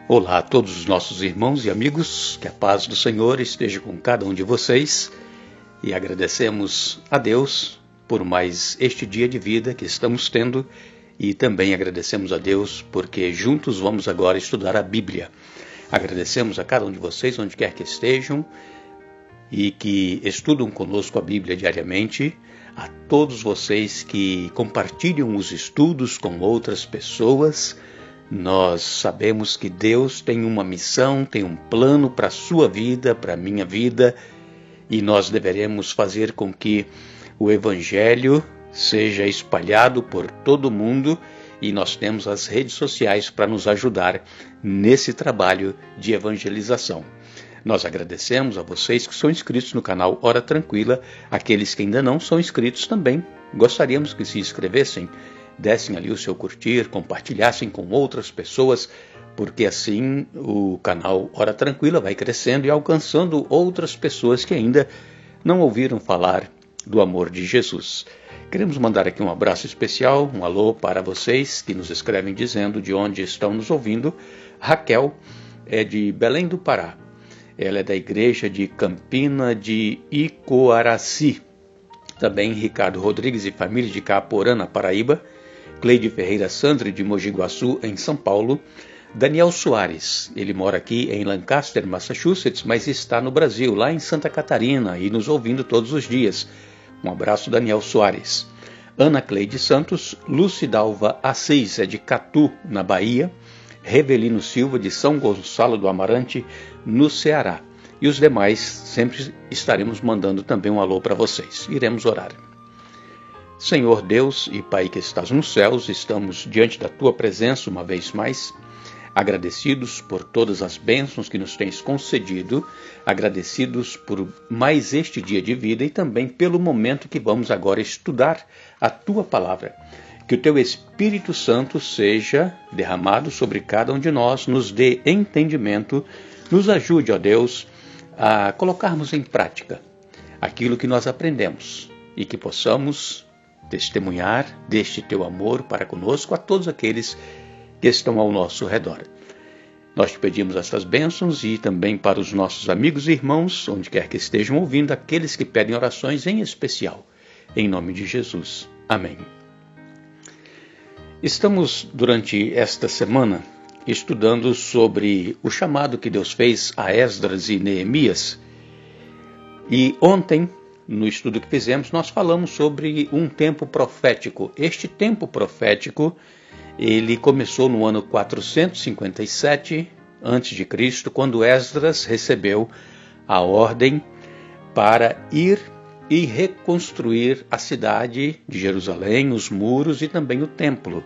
Olá a todos os nossos irmãos e amigos, que a paz do Senhor esteja com cada um de vocês e agradecemos a Deus por mais este dia de vida que estamos tendo e também agradecemos a Deus porque juntos vamos agora estudar a Bíblia. Agradecemos a cada um de vocês, onde quer que estejam e que estudam conosco a Bíblia diariamente, a todos vocês que compartilham os estudos com outras pessoas. Nós sabemos que Deus tem uma missão, tem um plano para a sua vida, para a minha vida, e nós deveremos fazer com que o Evangelho seja espalhado por todo o mundo, e nós temos as redes sociais para nos ajudar nesse trabalho de evangelização. Nós agradecemos a vocês que são inscritos no canal Hora Tranquila, aqueles que ainda não são inscritos também. Gostaríamos que se inscrevessem, dessem ali o seu curtir, compartilhassem com outras pessoas, porque assim o canal Hora Tranquila vai crescendo e alcançando outras pessoas que ainda não ouviram falar do amor de Jesus. Queremos mandar aqui um abraço especial, um alô para vocês que nos escrevem dizendo de onde estão nos ouvindo. Raquel é de Belém do Pará. Ela é da igreja de Campina de Icoaraci. Também Ricardo Rodrigues e família de Caaporã, na Paraíba. Cleide Ferreira Sandri, de Mogi Guaçu, em São Paulo. Daniel Soares, ele mora aqui em Lancaster, Massachusetts, mas está no Brasil, lá em Santa Catarina, e nos ouvindo todos os dias. Um abraço, Daniel Soares. Ana Cleide Santos, Lucidalva Assis, é de Catu, na Bahia. Revelino Silva, de São Gonçalo do Amarante, no Ceará. E os demais, sempre estaremos mandando também um alô para vocês. Iremos orar. Senhor Deus e Pai que estás nos céus, estamos diante da Tua presença uma vez mais, agradecidos por todas as bênçãos que nos tens concedido, agradecidos por mais este dia de vida e também pelo momento que vamos agora estudar a Tua Palavra. Que o Teu Espírito Santo seja derramado sobre cada um de nós, nos dê entendimento, nos ajude, ó Deus, a colocarmos em prática aquilo que nós aprendemos e que possamos testemunhar deste Teu amor para conosco a todos aqueles que estão ao nosso redor. Nós te pedimos essas bênçãos e também para os nossos amigos e irmãos, onde quer que estejam ouvindo, aqueles que pedem orações em especial. Em nome de Jesus. Amém. Estamos, durante esta semana, estudando sobre o chamado que Deus fez a Esdras e Neemias. E ontem, no estudo que fizemos, nós falamos sobre um tempo profético. Este tempo profético, ele começou no ano 457 a.C., quando Esdras recebeu a ordem para ir e reconstruir a cidade de Jerusalém, os muros e também o templo.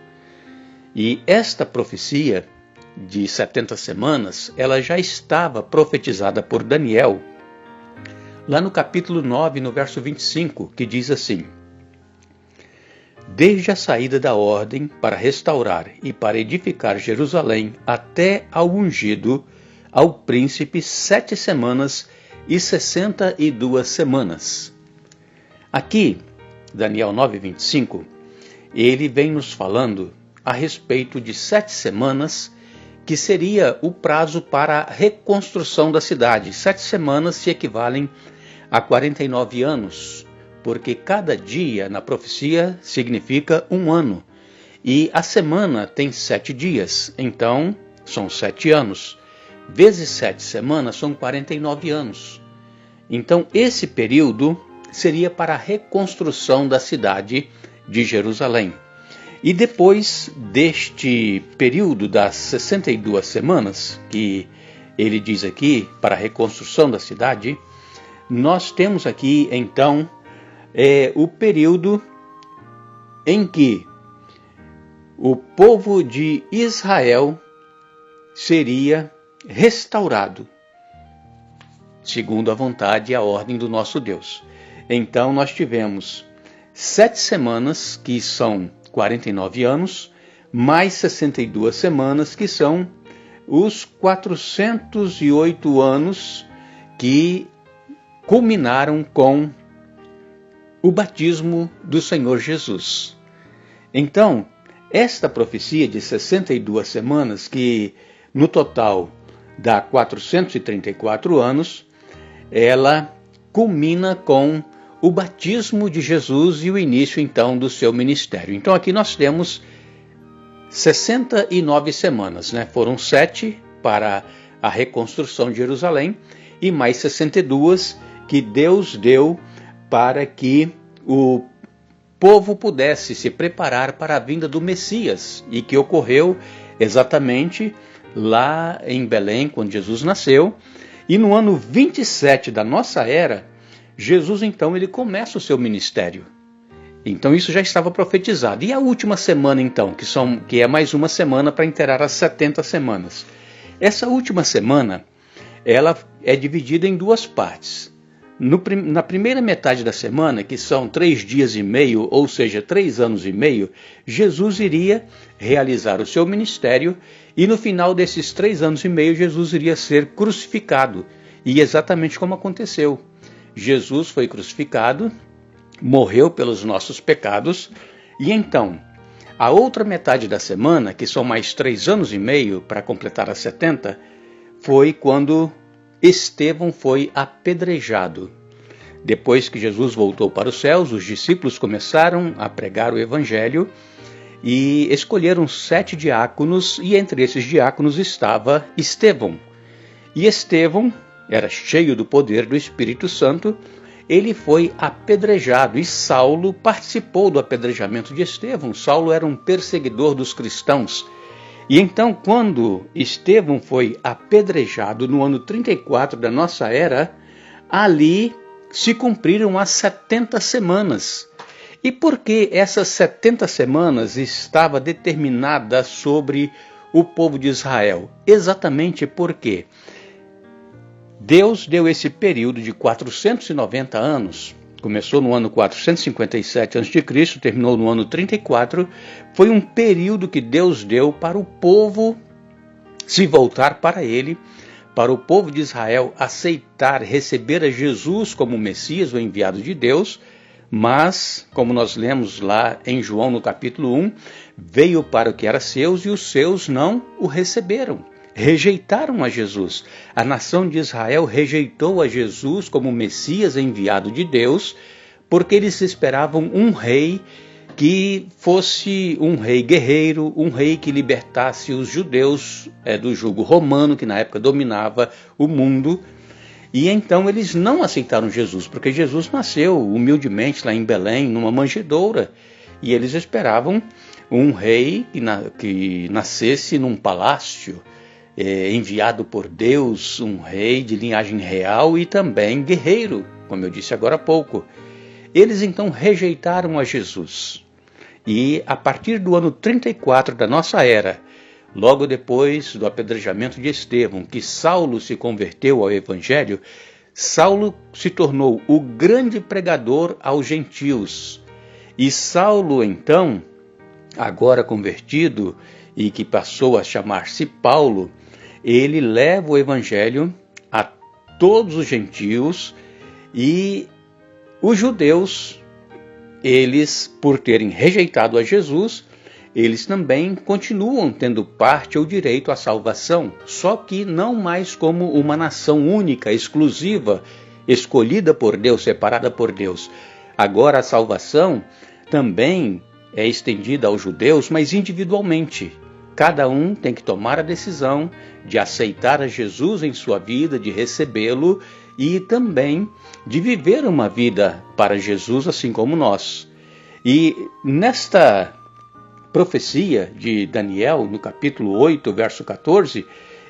E esta profecia de 70 semanas, ela já estava profetizada por Daniel, lá no capítulo 9, no verso 25, que diz assim: Desde a saída da ordem para restaurar e para edificar Jerusalém até ao ungido, ao príncipe, 7 semanas e 62 semanas. Aqui, Daniel 9, 25, ele vem nos falando a respeito de 7 semanas, que seria o prazo para a reconstrução da cidade. 7 semanas se equivalem a 49 anos, porque cada dia na profecia significa um ano. E a semana tem 7 dias, então são 7 anos. Vezes 7 semanas são 49 anos. Então esse período seria para a reconstrução da cidade de Jerusalém. E depois deste período das 62 semanas, que ele diz aqui, para a reconstrução da cidade, nós temos aqui, então, o período em que o povo de Israel seria restaurado, segundo a vontade e a ordem do nosso Deus. Então, nós tivemos 7 semanas, que são 49 anos, mais 62 semanas, que são os 408 anos que culminaram com o batismo do Senhor Jesus. Então, esta profecia de 62 semanas, que no total dá 434 anos, ela culmina com o batismo de Jesus e o início então do seu ministério. Então aqui nós temos 69 semanas, né? Foram 7 para a reconstrução de Jerusalém e mais 62 que Deus deu para que o povo pudesse se preparar para a vinda do Messias, e que ocorreu exatamente lá em Belém, quando Jesus nasceu. E no ano 27 da nossa era, Jesus então ele começa o seu ministério. Então isso já estava profetizado. E a última semana então, que é mais uma semana para inteirar as 70 semanas. Essa última semana, ela é dividida em duas partes. Na primeira metade da semana, que são 3 dias e meio, ou seja, 3 anos e meio, Jesus iria realizar o seu ministério, e no final desses 3 anos e meio, Jesus iria ser crucificado. E exatamente como aconteceu. Jesus foi crucificado, morreu pelos nossos pecados, e então, a outra metade da semana, que são mais 3 anos e meio para completar as 70, foi quando Estevão foi apedrejado. Depois que Jesus voltou para os céus, os discípulos começaram a pregar o evangelho e escolheram 7 diáconos, e entre esses diáconos estava Estevão. E Estevão era cheio do poder do Espírito Santo, ele foi apedrejado, e Saulo participou do apedrejamento de Estevão. Saulo era um perseguidor dos cristãos. E então, quando Estevão foi apedrejado no ano 34 da nossa era, ali se cumpriram as 70 semanas. E por que essas 70 semanas estava determinada sobre o povo de Israel? Exatamente porque Deus deu esse período de 490 anos, começou no ano 457 a.C., terminou no ano 34, foi um período que Deus deu para o povo se voltar para ele, para o povo de Israel aceitar, receber a Jesus como Messias, o enviado de Deus, mas, como nós lemos lá em João no capítulo 1, veio para o que era seus e os seus não o receberam. Rejeitaram a Jesus. A nação de Israel rejeitou a Jesus como Messias enviado de Deus, porque eles esperavam um rei que fosse um rei guerreiro, um rei que libertasse os judeus do jugo romano, que na época dominava o mundo. E então eles não aceitaram Jesus, porque Jesus nasceu humildemente lá em Belém, numa manjedoura, e eles esperavam um rei que nascesse num palácio, enviado por Deus, um rei de linhagem real e também guerreiro, como eu disse agora há pouco. Eles então rejeitaram a Jesus. E a partir do ano 34 da nossa era, logo depois do apedrejamento de Estevão, que Saulo se converteu ao Evangelho, Saulo se tornou o grande pregador aos gentios. E Saulo então, agora convertido e que passou a chamar-se Paulo, ele leva o evangelho a todos os gentios, e os judeus, eles, por terem rejeitado a Jesus, eles também continuam tendo parte ou direito à salvação, só que não mais como uma nação única, exclusiva, escolhida por Deus, separada por Deus. Agora a salvação também é estendida aos judeus, mas individualmente. Cada um tem que tomar a decisão de aceitar a Jesus em sua vida, de recebê-lo e também de viver uma vida para Jesus, assim como nós. E nesta profecia de Daniel, no capítulo 8, verso 14,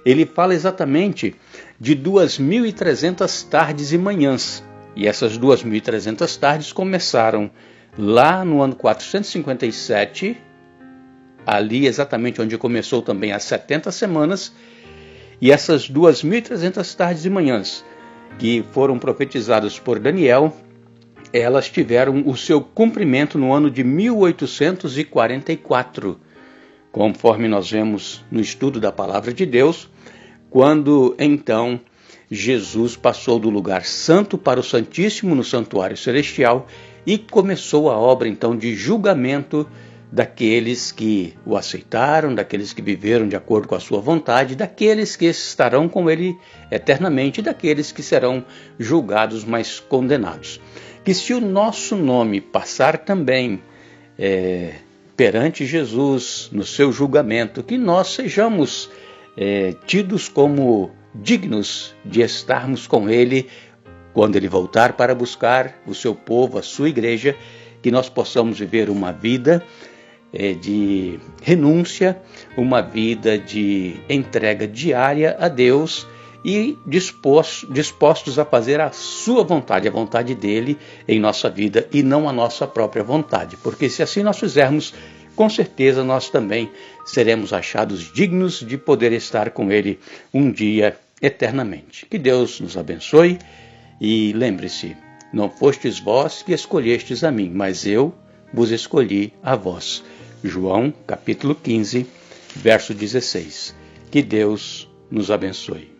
ele fala exatamente de 2.300 tardes e manhãs. E essas 2.300 tardes começaram lá no ano 457, ali exatamente onde começou também as 70 semanas, e essas 2.300 tardes e manhãs que foram profetizadas por Daniel, elas tiveram o seu cumprimento no ano de 1844, conforme nós vemos no estudo da Palavra de Deus, quando então Jesus passou do lugar santo para o Santíssimo no santuário celestial e começou a obra então de julgamento daqueles que o aceitaram, daqueles que viveram de acordo com a sua vontade, daqueles que estarão com ele eternamente e daqueles que serão julgados, mas condenados. Que se o nosso nome passar também perante Jesus no seu julgamento, que nós sejamos tidos como dignos de estarmos com ele quando ele voltar para buscar o seu povo, a sua igreja, que nós possamos viver uma vida de renúncia, uma vida de entrega diária a Deus e dispostos a fazer a sua vontade, a vontade dele em nossa vida e não a nossa própria vontade. Porque se assim nós fizermos, com certeza nós também seremos achados dignos de poder estar com ele um dia eternamente. Que Deus nos abençoe e lembre-se, não fostes vós que escolhestes a mim, mas eu vos escolhi a vós. João, capítulo 15, verso 16. Que Deus nos abençoe.